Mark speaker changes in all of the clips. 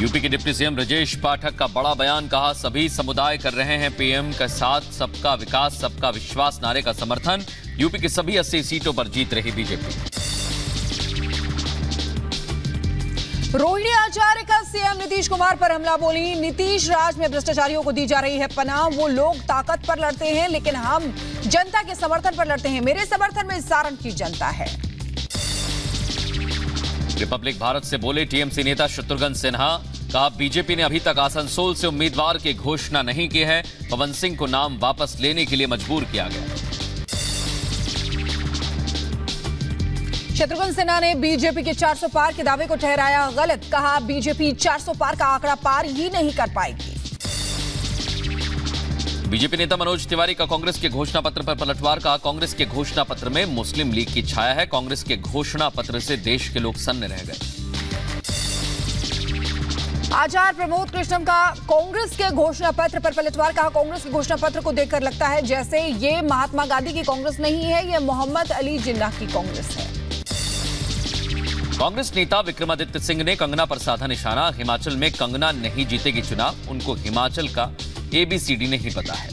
Speaker 1: UP के deputy CM Brajesh Pathak का बड़ा बयान, कहा सभी समुदाय कर रहे हैं पीएम के साथ सबका विकास सबका विश्वास नारे का समर्थन। यूपी की सभी 80 सीटों पर जीत रही बीजेपी।
Speaker 2: रोहिणी आचार्य का सीएम नीतीश कुमार पर हमला, बोली नीतीश राज में भ्रष्टाचारियों को दी जा रही है पनाह। वो लोग ताकत पर लड़ते हैं लेकिन हम जनता के समर्थन पर लड़ते हैं। मेरे समर्थन में सारण की जनता है।
Speaker 1: रिपब्लिक भारत से बोले टीएमसी नेता शत्रुघ्न सिन्हा, कहा बीजेपी ने अभी तक आसनसोल से उम्मीदवार की घोषणा नहीं की है। पवन सिंह को नाम वापस लेने के लिए मजबूर किया गया।
Speaker 2: शत्रुघ्न सिन्हा ने बीजेपी के 400 पार के दावे को ठहराया गलत, कहा बीजेपी 400 पार का आंकड़ा पार ही नहीं कर पाएगी।
Speaker 1: बीजेपी नेता मनोज तिवारी का कांग्रेस के घोषणा पत्र पर पलटवार, कहा कांग्रेस के घोषणा पत्र में मुस्लिम लीग की छाया है। कांग्रेस के घोषणा पत्र से देश के लोग सन्न रह गए।
Speaker 2: आचार्य प्रमोद कृष्णम का कांग्रेस के घोषणा पत्र पर पलटवार, कहा कांग्रेस के घोषणा पत्र को देखकर लगता है जैसे ये महात्मा गांधी की कांग्रेस नहीं है, ये मोहम्मद अली जिन्नाह की कांग्रेस है।
Speaker 1: कांग्रेस नेता विक्रमादित्य सिंह ने कंगना पर साधा निशाना, हिमाचल में कंगना नहीं जीतेगी चुनाव, उनको हिमाचल का ABCD नहीं पता है।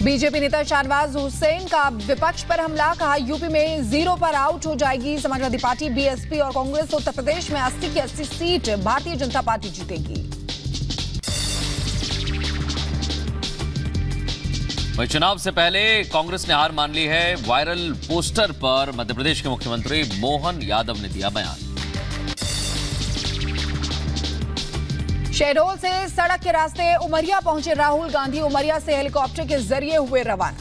Speaker 2: बीजेपी नेता शाहनवाज हुसैन का विपक्ष पर हमला, कहा यूपी में 0 पर आउट हो जाएगी समाजवादी पार्टी, BSP और कांग्रेस। उत्तर प्रदेश में 80 की 80 सीट भारतीय जनता पार्टी जीतेगी।
Speaker 1: वहीं चुनाव से पहले कांग्रेस ने हार मान ली है। वायरल पोस्टर पर मध्य प्रदेश के मुख्यमंत्री मोहन यादव ने दिया बयान।
Speaker 2: शहडोल से सड़क के रास्ते उमरिया पहुंचे राहुल गांधी, उमरिया से हेलीकॉप्टर के जरिए हुए रवाना।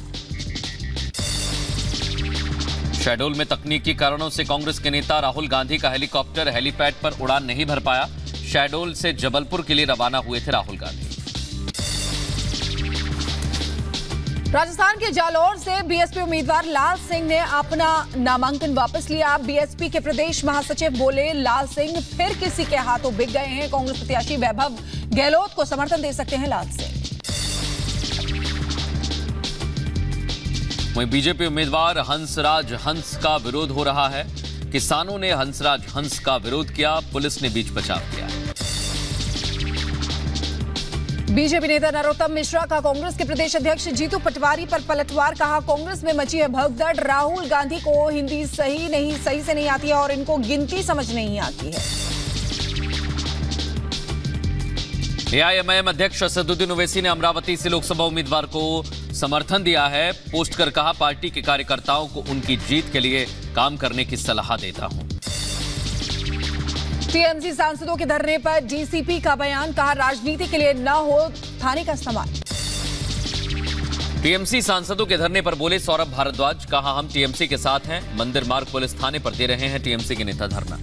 Speaker 1: शहडोल में तकनीकी कारणों से कांग्रेस के नेता राहुल गांधी का हेलीकॉप्टर हेलीपैड पर उड़ान नहीं भर पाया। शहडोल से जबलपुर के लिए रवाना हुए थे राहुल गांधी।
Speaker 2: राजस्थान के जालौर से BSP उम्मीदवार लाल सिंह ने अपना नामांकन वापस लिया। BSP के प्रदेश महासचिव बोले लाल सिंह फिर किसी के हाथों बिक गए हैं। कांग्रेस प्रत्याशी वैभव गहलोत को समर्थन दे सकते हैं लाल सिंह।
Speaker 1: वहीं बीजेपी उम्मीदवार हंसराज हंस का विरोध हो रहा है। किसानों ने हंसराज हंस का विरोध किया, पुलिस ने बीच बचाव किया।
Speaker 2: बीजेपी नेता नरोत्तम मिश्रा का कांग्रेस के प्रदेश अध्यक्ष जीतू पटवारी पर पलटवार, कहा कांग्रेस में मची है भगदड़। राहुल गांधी को हिंदी सही से नहीं आती है और इनको गिनती समझ नहीं आती है।
Speaker 1: AIMIM अध्यक्ष असदुद्दीन ओवैसी ने अमरावती से लोकसभा उम्मीदवार को समर्थन दिया है। पोस्ट कर कहा पार्टी के कार्यकर्ताओं को उनकी जीत के लिए काम करने की सलाह देता हूं।
Speaker 2: TMC सांसदों के धरने पर DCP का बयान, कहा राजनीति के लिए न हो थाने का इस्तेमाल।
Speaker 1: TMC सांसदों के धरने पर बोले सौरभ भारद्वाज, कहा हम TMC के साथ हैं। मंदिर मार्ग पुलिस थाने पर दे रहे हैं TMC के नेता धरना।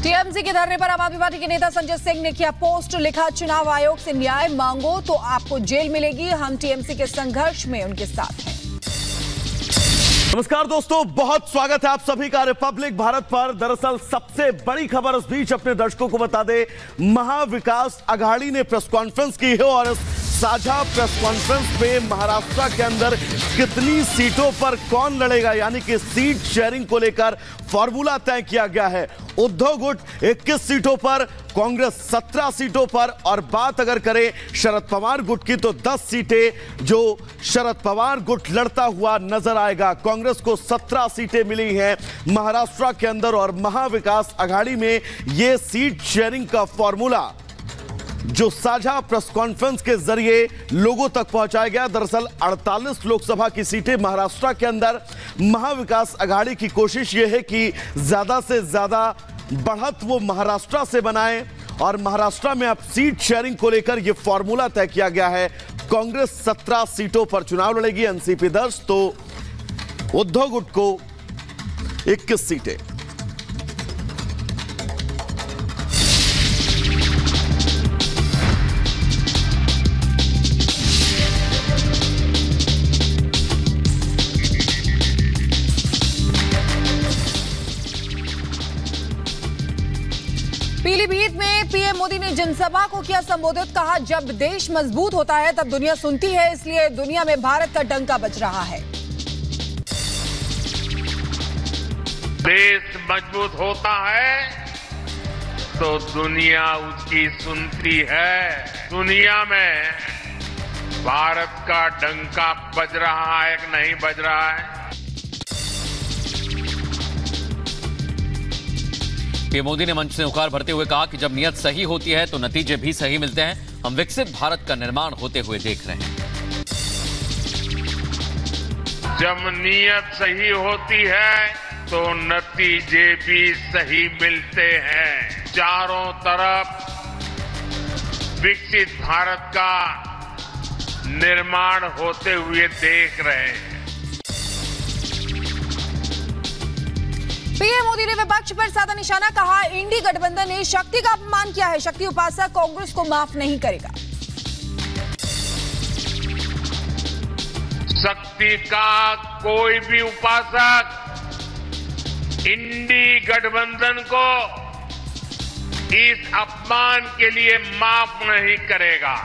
Speaker 2: TMC के धरने पर आम आदमी पार्टी के नेता संजय सिंह ने किया पोस्ट, लिखा चुनाव आयोग से न्याय मांगो तो आपको जेल मिलेगी। हम TMC के संघर्ष में उनके साथ हैं।
Speaker 3: नमस्कार दोस्तों, बहुत स्वागत है आप सभी का रिपब्लिक भारत पर। दरअसल सबसे बड़ी खबर इस बीच अपने दर्शकों को बता दे, महाविकास अघाड़ी ने प्रेस कॉन्फ्रेंस की है और इस साझा प्रेस कॉन्फ्रेंस में महाराष्ट्र के अंदर कितनी सीटों पर कौन लड़ेगा यानी कि सीट शेयरिंग को लेकर फॉर्मूला तय किया गया है। उद्धव गुट 21 सीटों पर, कांग्रेस 17 सीटों पर और बात अगर करें शरद पवार गुट की तो 10 सीटें जो शरद पवार गुट लड़ता हुआ नजर आएगा। कांग्रेस को 17 सीटें मिली हैं महाराष्ट्र के अंदर और महाविकास अघाड़ी में यह सीट शेयरिंग का फॉर्मूला जो साझा प्रेस कॉन्फ्रेंस के जरिए लोगों तक पहुंचाया गया। दरअसल 48 लोकसभा की सीटें महाराष्ट्र के अंदर महाविकास अघाड़ी की कोशिश यह है कि ज्यादा से ज्यादा बढ़त वो महाराष्ट्र से बनाए और महाराष्ट्र में अब सीट शेयरिंग को लेकर यह फॉर्मूला तय किया गया है। कांग्रेस 17 सीटों पर चुनाव लड़ेगी, एनसीपी 10 तो उद्धव गुट को 21 सीटें।
Speaker 2: पीलीभीत में पीएम मोदी ने जनसभा को किया संबोधित, कहा जब देश मजबूत होता है तब दुनिया सुनती है, इसलिए दुनिया में भारत का डंका बज रहा है।
Speaker 4: देश मजबूत होता है तो दुनिया उसकी सुनती है। दुनिया में भारत का डंका बज रहा है कि नहीं बज रहा है?
Speaker 1: पीएम मोदी ने मंच से हुंकार भरते हुए कहा कि जब नीयत सही होती है तो नतीजे भी सही मिलते हैं। हम विकसित भारत का निर्माण होते हुए देख रहे हैं।
Speaker 4: जब नीयत सही होती है तो नतीजे भी सही मिलते हैं। चारों तरफ विकसित भारत का निर्माण होते हुए देख रहे हैं।
Speaker 2: पीएम मोदी ने विपक्ष पर साधा निशाना, कहा इंडी गठबंधन ने शक्ति का अपमान किया है। शक्ति उपासक कांग्रेस को माफ नहीं करेगा।
Speaker 4: शक्ति का कोई भी उपासक इंडी गठबंधन को इस अपमान के लिए माफ नहीं करेगा।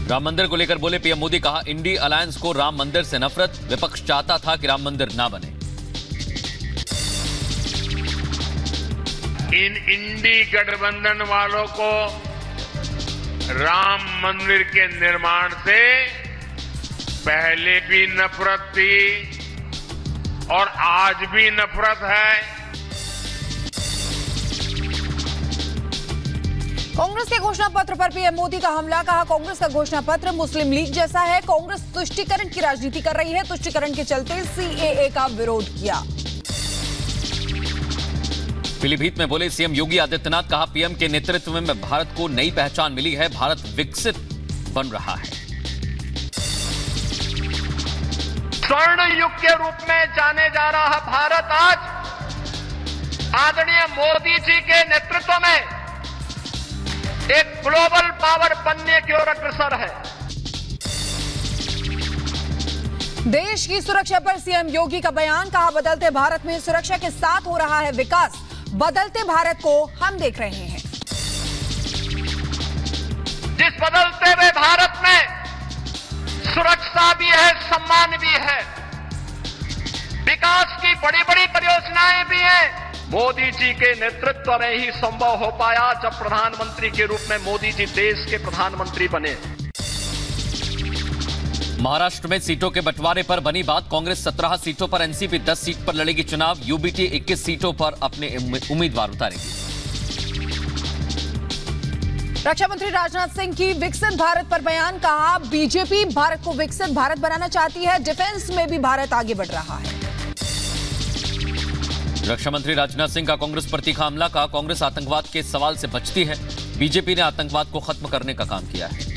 Speaker 1: राम मंदिर को लेकर बोले पीएम मोदी, कहा इंडी अलायंस को राम मंदिर से नफरत। विपक्ष चाहता था कि राम मंदिर ना बने।
Speaker 4: इन इंडी गठबंधन वालों को राम मंदिर के निर्माण से पहले भी नफरत थी और आज भी नफरत है।
Speaker 2: कांग्रेस के घोषणा पत्र पर पीएम मोदी का हमला, कहा कांग्रेस का घोषणा पत्र मुस्लिम लीग जैसा है। कांग्रेस तुष्टीकरण की राजनीति कर रही है। तुष्टीकरण के चलते सीएए का विरोध किया।
Speaker 1: पीलीभीत में बोले सीएम योगी आदित्यनाथ, कहा पीएम के नेतृत्व में भारत को नई पहचान मिली है। भारत विकसित बन रहा है।
Speaker 5: स्वर्ण युग के रूप में जाने जा रहा भारत आज आदरणीय मोदी जी के नेतृत्व में एक ग्लोबल पावर बनने की ओर अग्रसर है।
Speaker 2: देश की सुरक्षा पर सीएम योगी का बयान, कहा बदलते भारत में सुरक्षा के साथ हो रहा है विकास। बदलते भारत को हम देख रहे हैं।
Speaker 5: जिस बदलते हुए भारत में सुरक्षा भी है, सम्मान भी है, विकास की बड़ी बड़ी परियोजनाएं भी हैं। मोदी जी के नेतृत्व में ही संभव हो पाया जब प्रधानमंत्री के रूप में मोदी जी देश के प्रधानमंत्री बने।
Speaker 1: महाराष्ट्र में सीटों के बंटवारे पर बनी बात। कांग्रेस 17 सीटों पर, एनसीपी 10 सीट पर लड़ेगी चुनाव। यूबीटी 21 सीटों पर अपने उम्मीदवार उतारेगी।
Speaker 2: रक्षा मंत्री राजनाथ सिंह की विकसित भारत पर बयान, कहा बीजेपी भारत को विकसित भारत बनाना चाहती है। डिफेंस में भी भारत आगे बढ़ रहा है।
Speaker 1: रक्षा मंत्री राजनाथ सिंह का कांग्रेस पर तीखा हमला, कहा कांग्रेस आतंकवाद के सवाल से बचती है। बीजेपी ने आतंकवाद को खत्म करने का काम किया है।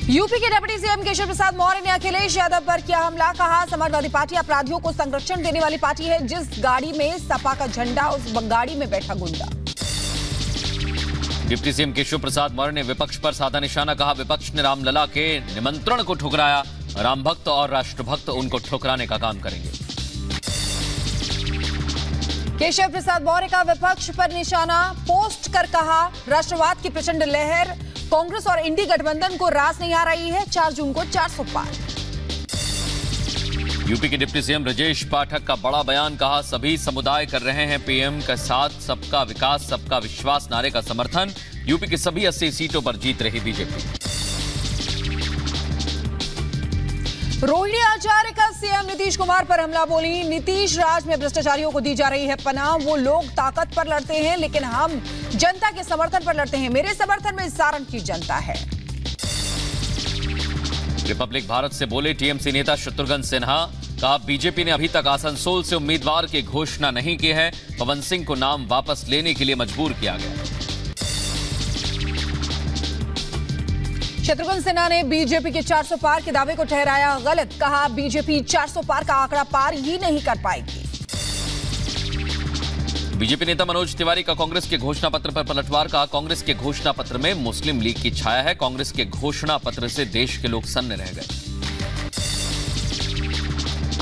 Speaker 2: यूपी के डिप्टी सीएम केशव प्रसाद मौर्य ने अखिलेश यादव पर किया हमला, कहा समाजवादी पार्टी अपराधियों को संरक्षण देने वाली पार्टी है। जिस गाड़ी में सपा का झंडा, उस गाड़ी में बैठा गुंडा।
Speaker 1: डिप्टी सीएम केशव प्रसाद मौर्य ने विपक्ष पर साधा निशाना, कहा विपक्ष ने रामलला के निमंत्रण को ठुकराया। राम भक्त और राष्ट्रभक्त उनको ठुकराने का काम करेंगे।
Speaker 2: केशव प्रसाद मौर्य का विपक्ष पर निशाना, पोस्ट कर कहा राष्ट्रवाद की प्रचंड लहर कांग्रेस और इंडी गठबंधन को रास नहीं आ रही है। 4 जून को 400 पार।
Speaker 1: यूपी के डिप्टी सीएम ब्रजेश पाठक का बड़ा बयान, कहा सभी समुदाय कर रहे हैं पीएम के साथ सबका विकास सबका विश्वास नारे का समर्थन। यूपी की सभी 80 सीटों पर जीत रही बीजेपी।
Speaker 2: रोहिणी आचार्य का सीएम नीतीश कुमार पर हमला, बोली नीतीश राज में भ्रष्टाचारियों को दी जा रही है पनाह। वो लोग ताकत पर लड़ते हैं लेकिन हम जनता के समर्थन पर लड़ते हैं। मेरे समर्थन में सारण की जनता है।
Speaker 1: रिपब्लिक भारत से बोले टीएमसी नेता शत्रुघ्न सिन्हा, कहा बीजेपी ने अभी तक आसनसोल से उम्मीदवार की घोषणा नहीं की है। पवन सिंह को नाम वापस लेने के लिए मजबूर किया गया।
Speaker 2: शत्रुघ्न सिन्हा ने बीजेपी के 400 पार के दावे को ठहराया गलत, कहा बीजेपी 400 पार का आंकड़ा पार ही नहीं कर पाएगी।
Speaker 1: बीजेपी नेता मनोज तिवारी का कांग्रेस के घोषणा पत्र पर पलटवार, कहा कांग्रेस के घोषणा पत्र में मुस्लिम लीग की छाया है। कांग्रेस के घोषणा पत्र से देश के लोग सन्न रह गए।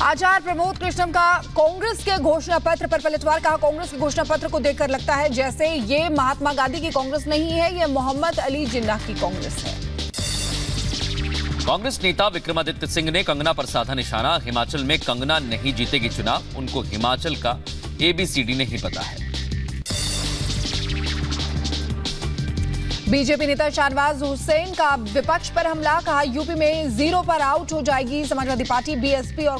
Speaker 2: आचार्य प्रमोद कृष्णम का कांग्रेस के घोषणा पत्र पर पलटवार, कहा कांग्रेस के घोषणा पत्र को देखकर लगता है जैसे ये महात्मा गांधी की कांग्रेस नहीं है, ये मोहम्मद अली जिन्ना की कांग्रेस है।
Speaker 1: कांग्रेस नेता विक्रमादित्य सिंह ने कंगना पर साधा निशाना। हिमाचल में कंगना नहीं जीतेगी चुनाव, उनको हिमाचल का ABCD नहीं पता है।
Speaker 2: बीजेपी नेता शाहनवाज हुसैन का विपक्ष पर हमला, कहा यूपी में 0 पर आउट हो जाएगी समाजवादी पार्टी। BSP और